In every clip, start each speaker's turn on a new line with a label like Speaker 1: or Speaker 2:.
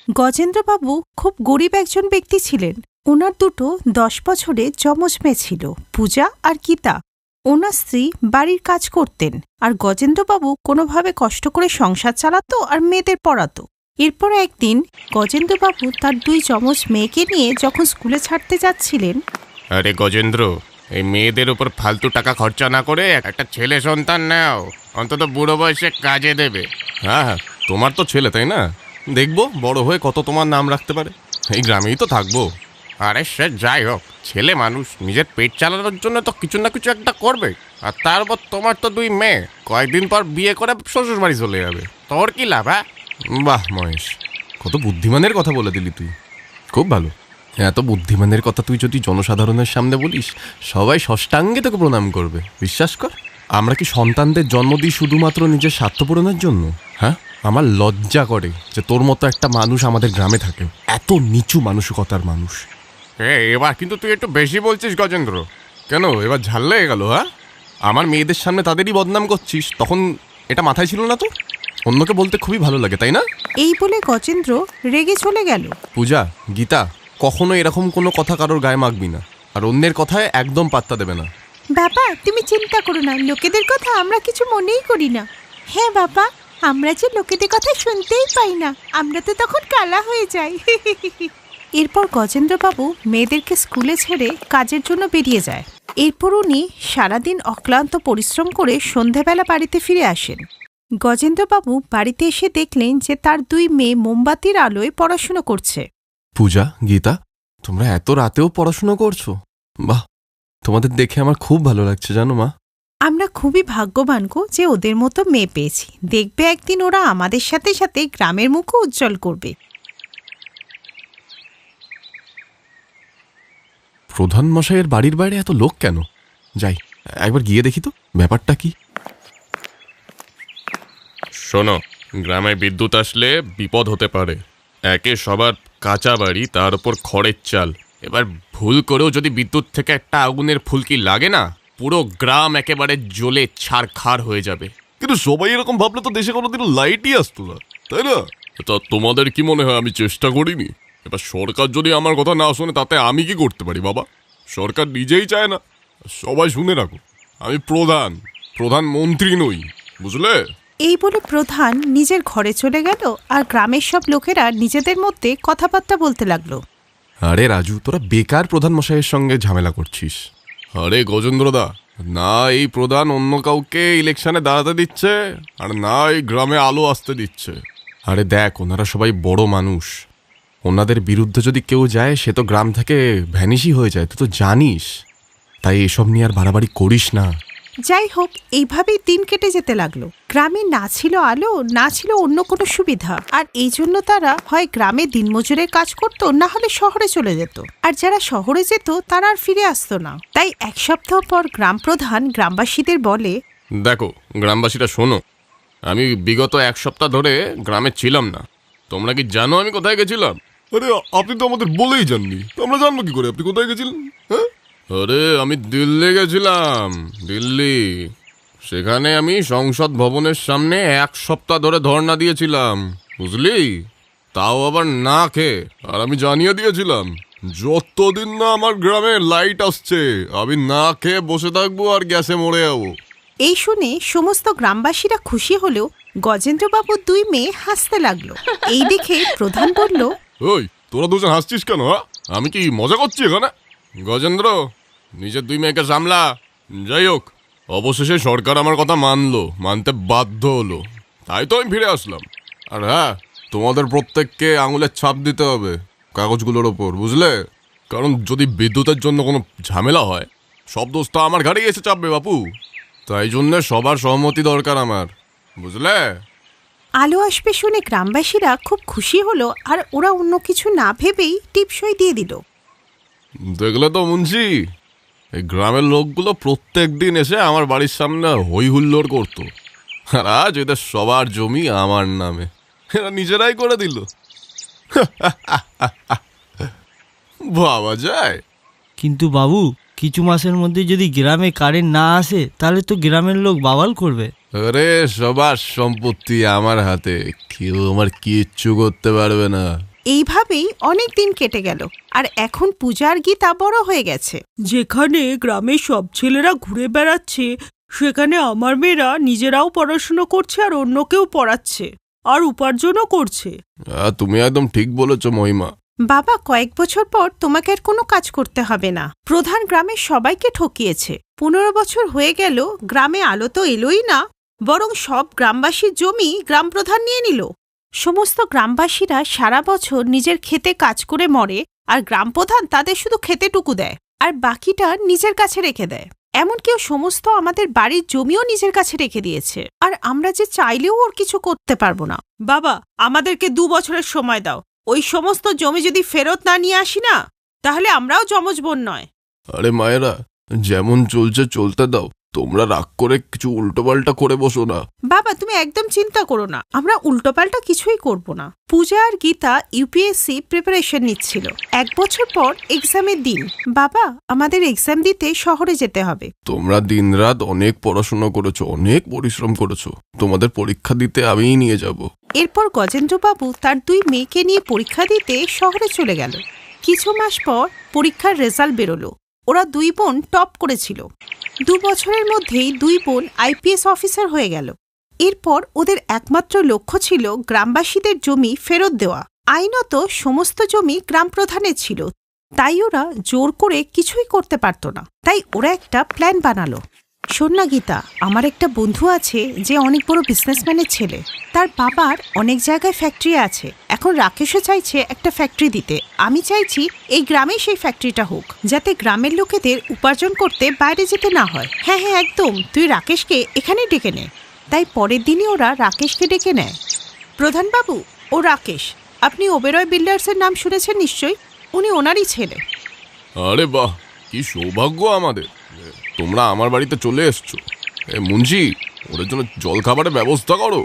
Speaker 1: গজেন্দ্রবাবু খুব গরিব একজন ব্যক্তি ছিলেন। ওনার দুটো 10 বছরের যমজ মেয়ে ছিল, পূজা আর গীতা। ওনার স্ত্রী বাড়ির কাজ করতেন, আর গজেন্দ্রবাবু কোনোভাবে কষ্ট করে সংসার চালাতো আর মেয়েদের পড়াতো। এরপর একদিন গজেন্দ্রবাবু তার 2 যমজ মেয়েকে নিয়ে যখন স্কুলে ছাড়তে যাচ্ছিলেন।
Speaker 2: আরে গজেন্দ্র, এই মেয়েদের উপর ফালতু টাকা খরচা না করে একটা ছেলে সন্তান নাও, অন্তত বুড়ো বয়সে কাজে দেবে।
Speaker 3: হ্যাঁ, তোমার তো ছেলে, তাই না? দেখবো বড় হয়ে কত তোমার নাম রাখতে পারে। এই গ্রামেই তো থাকবো।
Speaker 2: আরে সে যাই হোক, ছেলে মানুষ নিজের পেট চালানোর জন্য তো কিছু না কিছু একটা করবে। আর তারপর তোমার তো 2 মেয়ে, কয়েকদিন পর বিয়ে করে শ্বশুর বাড়ি চলে যাবে। তোর কি লাভ? হ্যাঁ,
Speaker 3: বাহ মহেশ, কত বুদ্ধিমানের কথা বলে দিলি তুই। খুব ভালো। এত বুদ্ধিমানের কথা তুই যদি জনসাধারণের সামনে বলিস, সবাই ষষ্ঠাঙ্গে তোকে প্রণাম করবে, বিশ্বাস কর। আমরা কি সন্তানদের জন্ম দিই শুধুমাত্র নিজের স্বার্থ পূরণের জন্য? হ্যাঁ, আমার লজ্জা করে যে তোর মতো একটা মানুষ আমাদের গ্রামে থাকে, এত নিচু মানসিকতার মানুষ।
Speaker 2: এবার কিন্তু তুই একটু বেশি বলছিস গজেন্দ্র।
Speaker 3: কেন এবার ঝাল লেগে গেল? হ্যাঁ, আমার মেয়েদের সামনে তাদেরই বদনাম করছিস, তখন এটা মাথায় ছিল না তো? অন্যকে বলতে খুবই ভালো লাগে, তাই না?
Speaker 1: এই বলে গজেন্দ্র রেগে চলে গেল।
Speaker 3: পূজা, গীতা, কখনো এরকম কোনো কথা কারোর গায়ে মাখবি না, আর অন্যের কথায় একদম পাত্তা দেবে না।
Speaker 1: বাবা, তুমি চিন্তা করো না, লোকেদের কথা আমরা কিছু মনেই করি না। হ্যাঁ বাবা, আমরা যে লোকেদের কথা শুনতেই পাই না, আমরা তো তখন কালা হয়ে যাই। এরপর গজেন্দ্রবাবু মেয়েদেরকে স্কুলে ছেড়ে কাজের জন্য বেরিয়ে যায়। এরপর উনি সারাদিন অক্লান্ত পরিশ্রম করে সন্ধেবেলা বাড়িতে ফিরে আসেন। গজেন্দ্রবাবু বাড়িতে এসে দেখলেন যে তার 2 মেয়ে মোমবাতির আলোয় পড়াশুনো করছে।
Speaker 3: পূজা, গীতা, তোমরা এত রাতেও পড়াশুনো করছো? বাহ, তোমাদের দেখে আমার খুব ভালো লাগছে, জানো মা।
Speaker 1: আমরা খুবই ভাগ্যবান গো যে ওদের মতো মেয়ে পেয়েছি। দেখবে একদিন ওরা আমাদের সাথে সাথে গ্রামের মুখও উজ্জ্বল করবে।
Speaker 3: প্রধান মশাইয়ের বাড়ির বাইরে এত লোক কেন? যাই, একবার গিয়ে দেখি তো ব্যাপারটা কি।
Speaker 2: শোনো, গ্রামে বিদ্যুৎ আসলে বিপদ হতে পারে। একে সবার কাঁচা বাড়ি, তার উপর খড়ের চাল। এবার ভুল করেও যদি বিদ্যুৎ থেকে একটা আগুনের ফুলকি লাগে না, পুরো গ্রাম একেবারে জ্বলে ছারখার হয়ে যাবে।
Speaker 3: কিন্তু সবাই এরকম ভাবলে তো দেশে কোনোদিনও লাইটই আসতো না, তাই না?
Speaker 2: তা তোমাদের কি মনে হয় আমি চেষ্টা করিনি? এবার সরকার যদি আমার কথা না শোনে, তাতে আমি কি করতে পারি বাবা? সরকার নিজেই চায় না। সবাই শুনে রাখো, আমি প্রধানমন্ত্রী নই, বুঝলে?
Speaker 1: এই বলে প্রধান নিজের ঘরে চলে গেল, আর গ্রামের সব লোকেরা নিজেদের মধ্যে কথাবার্তা বলতে লাগলো।
Speaker 3: আরে রাজু, তোরা বেকার প্রধান মশাইয়ের সঙ্গে ঝামেলা করছিস।
Speaker 2: আরে গজেন্দ্রদা, না এই প্রধান অন্য কাউকে ইলেকশনে দাঁড়াতে দিচ্ছে, আর না এই গ্রামে আলো আসতে দিচ্ছে।
Speaker 3: আরে দেখ, ওনারা সবাই বড় মানুষ, ওনাদের বিরুদ্ধে যদি কেউ যায় সে তো গ্রাম থেকে ভ্যানিশই হয়ে যায়, তুই তো জানিস। তাই এসব নিয়ে আর বাড়াবাড়ি করিস না।
Speaker 1: যাই হোক, এইভাবেই দিন কেটে যেতে লাগলো। গ্রামে না ছিল আলো, না ছিল অন্য কোনো সুবিধা, আর এই জন্য তারা হয় গ্রামে দিনমজুরের কাজ করত, না হলে শহরে চলে যেত। আর যারা শহরে যেত তারা আর ফিরে আসতো না। তাই 1 সপ্তাহ পর গ্রাম প্রধান গ্রামবাসীদের বলে,
Speaker 2: দেখো গ্রামবাসীরা শোনো, আমি বিগত 1 সপ্তাহ ধরে গ্রামে ছিলাম না। তোমরা কি জানো আমি কোথায় গেছিলাম?
Speaker 3: আরে আপনি তো আমাদের বলেই যাননি, তো আমরা জানবো কি করে আপনি কোথায় গেছিলেন? হ্যাঁ,
Speaker 2: আরে আমি দিল্লি গেছিলাম, দিল্লি। সেখানে আমি সংসদ ভবনের সামনে 1 সপ্তাহ ধরে ধর্ণা দিয়েছিলাম, বুঝলি? তাও আবার না খেয়ে। আর আমি জানিয়ে দিয়েছিলাম, যতদিন না আমার গ্রামে লাইট আসছে আমি না খেয়ে বসে থাকবো আর গ্যাসে মরে যাবো।
Speaker 1: এই শুনে সমস্ত গ্রামবাসীরা খুশি হলেও গজেন্দ্রবাবুর 2 মেয়ে হাসতে লাগলো। এই দেখে প্রধান বলল,
Speaker 2: ওই তোরা দুজন হাসছিস কেন? আমি কি মজা করছি এখানে? গজেন্দ্র, নিজের 2 মেয়েকে সামলা। যাই হোক, অবশেষে সরকার আমার কথা মানতে বাধ্য হলো, তাই তো আমি ফিরে আসলাম। আর হ্যাঁ, তোমাদের প্রত্যেককে আঙুলের ছাপ দিতে হবে কাগজগুলোর ওপর, বুঝলে? কারণ যদি বিদ্যুতের জন্য কোনো ঝামেলা হয়, সব দোষ তো আমার ঘাড়েই এসে চাপবে বাপু। তাই জন্য সবার সহমতি দরকার আমার, বুঝলে?
Speaker 1: আলো আসবে শুনে গ্রামবাসীরা খুব খুশি হলো, আর ওরা অন্য কিছু না ভেবেই টিপসই দিয়ে দিল।
Speaker 2: দেখলে তো মুন্সি, এই গ্রামের লোকগুলো প্রত্যেক দিন এসে আমার বাড়ির সামনে হই হুল্লোড় করতো, আর আজ এদের সবার জমি আমার নামে। এরা নিজেরাই করে দিল। ভাবা যায়।
Speaker 4: কিন্তু বাবু, কিছু মাসের মধ্যে যদি গ্রামে কারেন্ট না আসে, তাহলে তো গ্রামের লোক বাওয়াল করবে।
Speaker 2: আরে সবার সম্পত্তি আমার হাতে, কেউ আমার কিচ্ছু করতে পারবে না।
Speaker 1: এইভাবেই অনেক দিন কেটে গেল। আর এখন পূজা আর গীতা বড় হয়ে গেছে।
Speaker 5: যেখানে গ্রামের সব ছেলেরা ঘুরে বেড়াচ্ছে, সেখানে আমার মেয়েরা নিজেরাও পড়াশুনো করছে আর অন্যকেও পড়াচ্ছে আর উপার্জনও করছে।
Speaker 3: তুমি একদম ঠিক বলেছো মহিমা।
Speaker 1: বাবা, কয়েক বছর পর তোমাকে আর কোনো কাজ করতে হবে না। প্রধান গ্রামের সবাইকে ঠকিয়েছে। 15 বছর হয়ে গেল, গ্রামে আলো তো এলোই না, বরং সব গ্রামবাসীর জমি গ্রাম প্রধান নিয়ে নিল। সমস্ত গ্রামবাসীরা সারা বছর নিজের খেতে কাজ করে মরে, আর গ্রাম প্রধান তাদের শুধু খেতেটুকু দেয় আর বাকিটা নিজের কাছে রেখে দেয়। এমনকিও সমস্ত আমাদের বাড়ির জমিও নিজের কাছে রেখে দিয়েছে, আর আমরা যে চাইলেও ওর কিছু করতে পারবো না।
Speaker 5: বাবা, আমাদেরকে 2 বছরের সময় দাও। ওই সমস্ত জমি যদি ফেরত না নিয়ে আসি না, তাহলে আমরাও যমজ বোন নয়।
Speaker 3: আরে মায়েরা, যেমন চলছে চলতে দাও, তোমরা রাগ করে কিছু উল্টোপাল্টা করে বসো না।
Speaker 1: বাবা, তুমি একদম চিন্তা করো না, আমরা উল্টোপাল্টা কিছুই করব না। পূজা আর গীতা ইউপিএসসি প্রিপারেশন নিচ্ছিল। 1 বছর পর এক্সামের দিন। বাবা, আমাদের এক্সাম দিতে শহরে যেতে হবে।
Speaker 3: তোমরা দিনরাত অনেক পড়াশোনা করেছো, অনেক পরিশ্রম করেছো, তোমাদের পরীক্ষা দিতে আমিই নিয়ে যাব।
Speaker 1: এরপর গজেন্দ্রবাবু তার 2 মেয়েকে নিয়ে পরীক্ষা দিতে শহরে চলে গেল। কিছু মাস পর পরীক্ষার রেজাল্ট বেরোলো। ওরা 2 বোন টপ করেছিল। 2 বছরের মধ্যেই 2 বোন আইপিএস অফিসার হয়ে গেল। এরপর ওদের একমাত্র লক্ষ্য ছিল গ্রামবাসীদের জমি ফেরত দেওয়া। আইনত সমস্ত জমি গ্রাম প্রধানের ছিল, তাই ওরা জোর করে কিছুই করতে পারত না। তাই ওরা একটা প্ল্যান বানালো। শোন না গীতা, আমার একটা বন্ধু আছে যে অনেক বড় বিজনেসম্যানের ছেলে। তার বাবার অনেক জায়গায় ফ্যাক্টরি আছে। এখন রাকেশও চাইছে একটা ফ্যাক্টরি দিতে। আমি চাইছি এই গ্রামেই সেই ফ্যাক্টরিটা হোক, যাতে গ্রামের লোকেদের উপার্জন করতে বাইরে যেতে না হয়। হ্যাঁ হ্যাঁ, একদম, তুই রাকেশকে এখানেই ডেকে নে। তাই পরের দিনই ওরা রাকেশকে ডেকে নেয়। প্রধানবাবু, ও রাকেশ। আপনি ওবেরয় বিল্ডার্সের নাম শুনেছেন নিশ্চয়ই, উনি ওনারই ছেলে।
Speaker 3: আরে বাহ, কি সৌভাগ্য আমাদের, তোমরা আমার বাড়িতে চলে এসছো। মুন্সি, ওদের জন্য জল খাবারের ব্যবস্থা করো,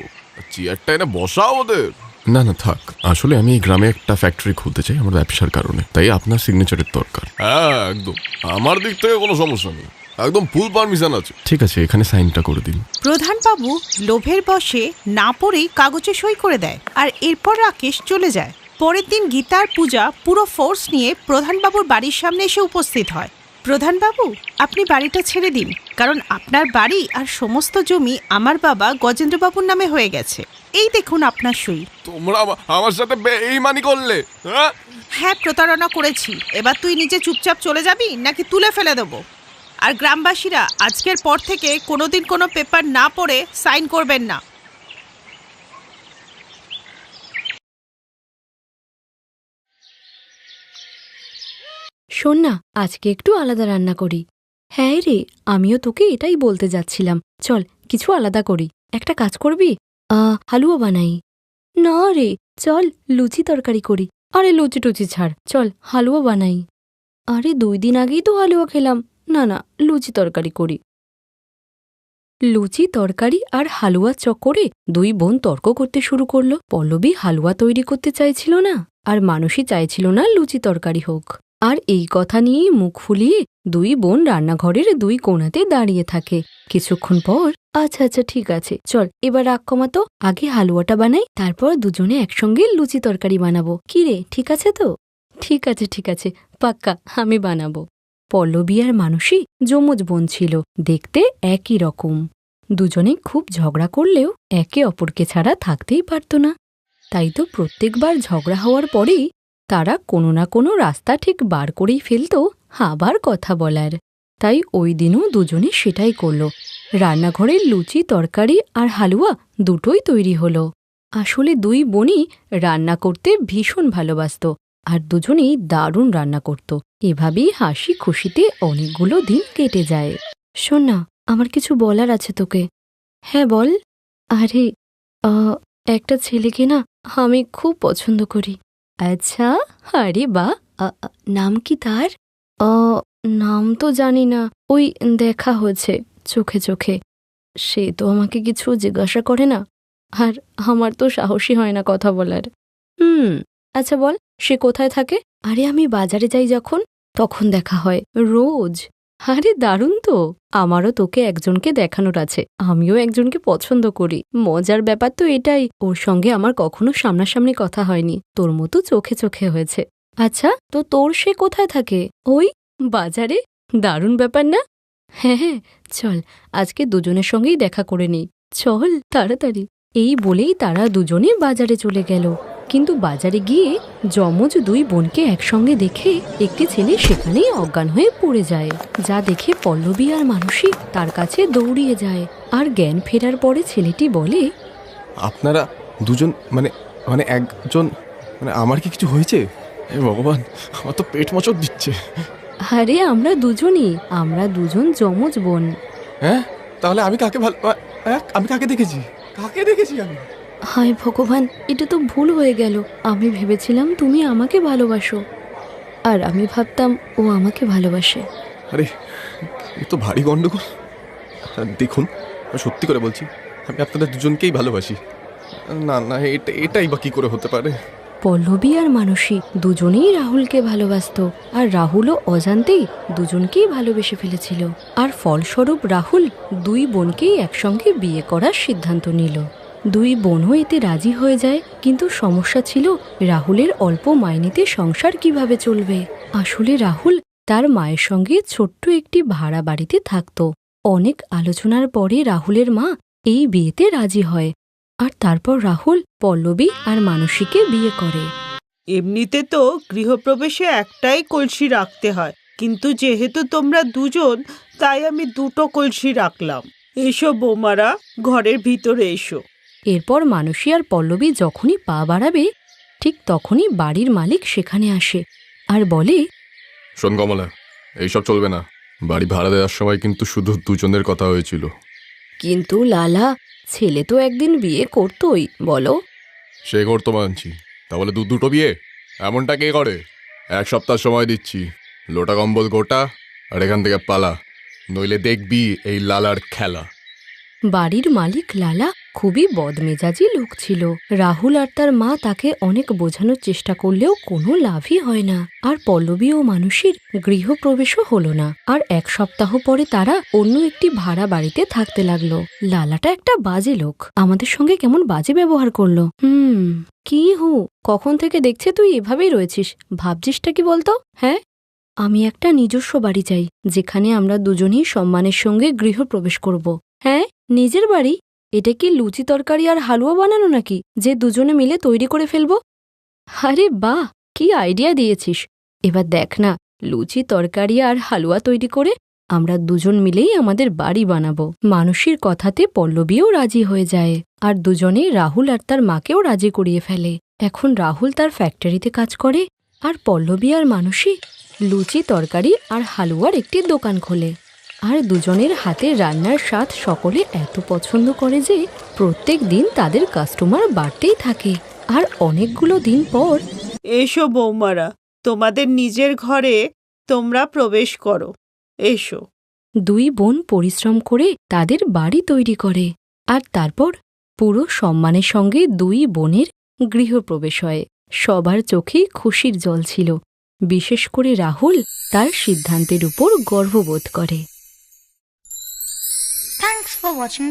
Speaker 3: চেয়ারটা এনে বসাও ওদের। না না থাক, আসলে আমি এই গ্রামে একটা ফ্যাক্টরি খুলতে চাই আমার ব্যবসার কারণে, তাই আপনার সিগনেচারের দরকার।
Speaker 2: হ্যাঁ একদম, আমার দিক থেকে কোনো সমস্যা নেই, একদম ফুল পারমিশন আছে।
Speaker 3: ঠিক আছে, এখানে সাইনটা করে দিন।
Speaker 1: প্রধানবাবু লোভের বশে না পড়েই কাগজে সই করে দেয়, আর এরপর রাকেশ চলে যায়। পরের দিন গীতা আর পূজা পুরো ফোর্স নিয়ে প্রধানবাবুর বাড়ির সামনে এসে উপস্থিত হয়। প্রধানবাবু, আপনি বাড়িটা ছেড়ে দিন, কারণ আপনার বাড়ি আর সমস্ত জমি আমার বাবা গজেন্দ্রবাবুর নামে হয়ে গেছে। এই দেখুন আপনার সই।
Speaker 2: তোমরা আমার সাথে বেইমানি করলে, হ্যাঁ?
Speaker 1: হ্যাঁ, প্রতারণা করেছি। এবার তুই নিজে চুপচাপ চলে যাবি নাকি তুলে ফেলে দেবো? আর গ্রামবাসীরা আজকের পর থেকে কোনোদিন কোনো পেপার না পড়ে সাইন করবেন না।
Speaker 6: শোন না, আজকে একটু আলাদা রান্না করি। হ্যাঁ রে, আমিও তোকে এটাই বলতে যাচ্ছিলাম। চল কিছু আলাদা করি। একটা কাজ করবি, হালুয়া বানাই। না রে, চল লুচি তরকারি করি। আরে লুচি টুচি ছাড়, চল হালুয়া বানাই। আরে 2 দিন আগেই তো হালুয়া খেলাম। না না, লুচি তরকারি করি। লুচি তরকারি আর হালুয়া চক্করে 2 বোন তর্ক করতে শুরু করলো। পল্লবী হালুয়া তৈরি করতে চাইছিল না, আর মানুষই চাইছিল না লুচি তরকারি হোক। আর এই কথা নিয়েই মুখ ফুলিয়ে 2 বোন রান্নাঘরের 2 কোণাতে দাঁড়িয়ে থাকে। কিছুক্ষণ পর, আচ্ছা আচ্ছা ঠিক আছে, চল এবার রাগ কমাতো, আগে হালুয়াটা বানাই, তারপর দুজনে একসঙ্গে লুচি তরকারি বানাবো। কি রে, ঠিক আছে তো? ঠিক আছে ঠিক আছে, পাক্কা, আমি বানাবো। পল্লবী আর মানসী যমজ বোন ছিল, দেখতে একই রকম। দুজনে খুব ঝগড়া করলেও একে অপরকে ছাড়া থাকতেই পারত না। তাই তো প্রত্যেকবার ঝগড়া হওয়ার পরেই তারা কোনো না কোনো রাস্তা ঠিক বার করেই ফেলত আবার কথা বলার। তাই ওই দিনও দুজনে সেটাই করল। রান্নাঘরে লুচি তরকারি আর হালুয়া দুটোই তৈরি হলো। আসলে 2 বোনই রান্না করতে ভীষণ ভালোবাসত, আর দুজনেই দারুণ রান্না করত। এভাবেই হাসি খুশিতে অনেকগুলো দিন কেটে যায়। শোন না, আমার কিছু বলার আছে তোকে। হ্যাঁ বল। আরে একটা ছেলেকে না আমি খুব পছন্দ করি। আচ্ছা, আরে বা, নাম কি তার? নাম তো জানি না, ওই দেখা হয়েছে চোখে চোখে। সে তো আমাকে কিছু জিজ্ঞাসা করে না, আর আমার তো সাহসী হয় না কথা বলার। আচ্ছা বল, সে কোথায় থাকে? আরে আমি বাজারে যাই যখন, তখন দেখা হয় রোজ। আরে দারুণ তো। আমারও তোকে একজনকে দেখানোর আছে। আমিও একজনকে পছন্দ করি। মজার ব্যাপার তো এটাই, ওর সঙ্গে আমার কখনো সামনাসামনি কথা হয়নি, তোর মতো চোখে চোখে হয়েছে। আচ্ছা, তো তোর সে কোথায় থাকে? ওই বাজারে? দারুণ ব্যাপার না? হ্যাঁ হ্যাঁ, চল আজকে দুজনের সঙ্গেই দেখা করে নিই। চল তাড়াতাড়ি। এই বলেই তারা দুজনে বাজারে চলে গেল। কিন্তু বাজারে গিয়ে যমজ দুই বোনকে একসঙ্গে দেখে একটি ছেলে সেখানেই অজ্ঞান হয়ে পড়ে যায়। যা দেখে পল্লবী আর মানসী তার কাছে দৌড়িয়ে যায়। আর জ্ঞান ফেরার পরে ছেলেটি বলে,
Speaker 3: আপনারা দুজন মানে মানে একজন মানে আমার কি কিছু হয়েছে? হে ভগবান, আমার তো পেট মোচড় দিচ্ছে।
Speaker 6: আরে আমরা দুজন যমজ বোন।
Speaker 3: হ্যাঁ, তাহলে আমি কাকে আমি কাকে দেখেছি? আমি?
Speaker 6: হায় ভগবান, এটা তো ভুল হয়ে গেল। আমি ভেবেছিলাম তুমি আমাকে ভালোবাসো, আর আমি ভাবতাম ও আমাকে ভালোবাসে।
Speaker 3: আরে, এ তো ভারী গন্ডগোল। দেখুন, আমি সত্যি করে বলছি, আমি আপনাদের দুজনকেই ভালোবাসি। না না, এটাই বা কি করে হতে পারে?
Speaker 6: পল্লবী আর মানসী দুজনেই রাহুলকে ভালোবাসতো, আর রাহুলও অজান্তেই দুজনকেই ভালোবেসে ফেলেছিল। আর ফলস্বরূপ রাহুল দুই বোনকেই একসঙ্গে বিয়ে করার সিদ্ধান্ত নিল। দুই বোনও এতে রাজি হয়ে যায়, কিন্তু সমস্যা ছিল রাহুলের অল্প মাইনেতে সংসার কিভাবে চলবে। আসলে রাহুল তার মায়ের সঙ্গে ছোট্ট একটি ভাড়া বাড়িতে থাকত। অনেক আলোচনার পরে রাহুলের মা এই বিয়েতে রাজি হয়, আর তারপর রাহুল পল্লবী আর মানসীকে বিয়ে করে।
Speaker 5: এমনিতে তো গৃহপ্রবেশে একটাই কলসি রাখতে হয়, কিন্তু যেহেতু তোমরা দুজন, তাই আমি দুটো কলসি রাখলাম। এসো বৌমারা, ঘরের ভিতরে এসো।
Speaker 6: এরপর মানসী আর পল্লবী যখনই পা বাড়াবে, ঠিক তখনই বাড়ির মালিক সেখানে আসে আর বলে,
Speaker 2: শোন কমলা, এইসব চলবে না। বাড়ি ভাড়া দেওয়ার সময় কিন্তু শুধু দুজনের কথা হয়েছিল।
Speaker 6: কিন্তু লালা, ছেলে তো একদিন বিয়ে করতোই, বলো।
Speaker 2: সে করতো মানছি, তাহলে দুটো বিয়ে? এমনটা কে করে? 1 সপ্তাহ সময় দিচ্ছি, লোটা কম্বল গোটা আর এখান থেকে পালা, নইলে দেখবি এই লালার খেলা।
Speaker 6: বাড়ির মালিক লালা খুবই বদমেজাজি লোক ছিল। রাহুল আর তার মা তাকে অনেক বোঝানোর চেষ্টা করলেও কোনো লাভই হয় না। আর পল্লবী ও মানসীর গৃহপ্রবেশও হলো না। আর 1 সপ্তাহ পরে তারা অন্য একটি ভাড়া বাড়িতে থাকতে লাগলো। লালাটা একটা বাজে লোক, আমাদের সঙ্গে কেমন বাজে ব্যবহার করলো। কি কখন থেকে দেখছে তুই এভাবেই রয়েছিস? ভাবছিসটা কি বলতো? হ্যাঁ, আমি একটা নিজস্ব বাড়ি চাই, যেখানে আমরা দুজনেই সম্মানের সঙ্গে গৃহপ্রবেশ করব। হ্যাঁ, নিজের বাড়ি? এটা কি লুচি তরকারি আর হালুয়া বানানো নাকি, যে দুজনে মিলে তৈরি করে ফেলবো? আরে বাহ, কি আইডিয়া দিয়েছিস! এবার দেখ না, লুচি তরকারি আর হালুয়া তৈরি করে আমরা দুজন মিলেই আমাদের বাড়ি বানাবো। মানসীর কথাতে পল্লবীও রাজি হয়ে যায়, আর দুজনে রাহুল আর তার মাকেও রাজি করিয়ে ফেলে। এখন রাহুল তার ফ্যাক্টরিতে কাজ করে, আর পল্লবী আর মানসী লুচি তরকারি আর হালুয়ার একটি দোকান খোলে। আর দুজনের হাতের রান্নার স্বাদ সকলে এত পছন্দ করে যে প্রত্যেক দিন তাদের কাস্টমার বাড়তেই থাকে। আর অনেকগুলো দিন পর,
Speaker 5: এসো বৌমারা, তোমাদের নিজের ঘরে তোমরা প্রবেশ করো। এসো।
Speaker 6: দুই বোন পরিশ্রম করে তাদের বাড়ি তৈরি করে, আর তারপর পুরো সম্মানের সঙ্গে দুই বোনের গৃহপ্রবেশ হয়। সবার চোখেই খুশির জল ছিল, বিশেষ করে রাহুল তার সিদ্ধান্তের উপর গর্ববোধ করে।
Speaker 1: Thanks for watching.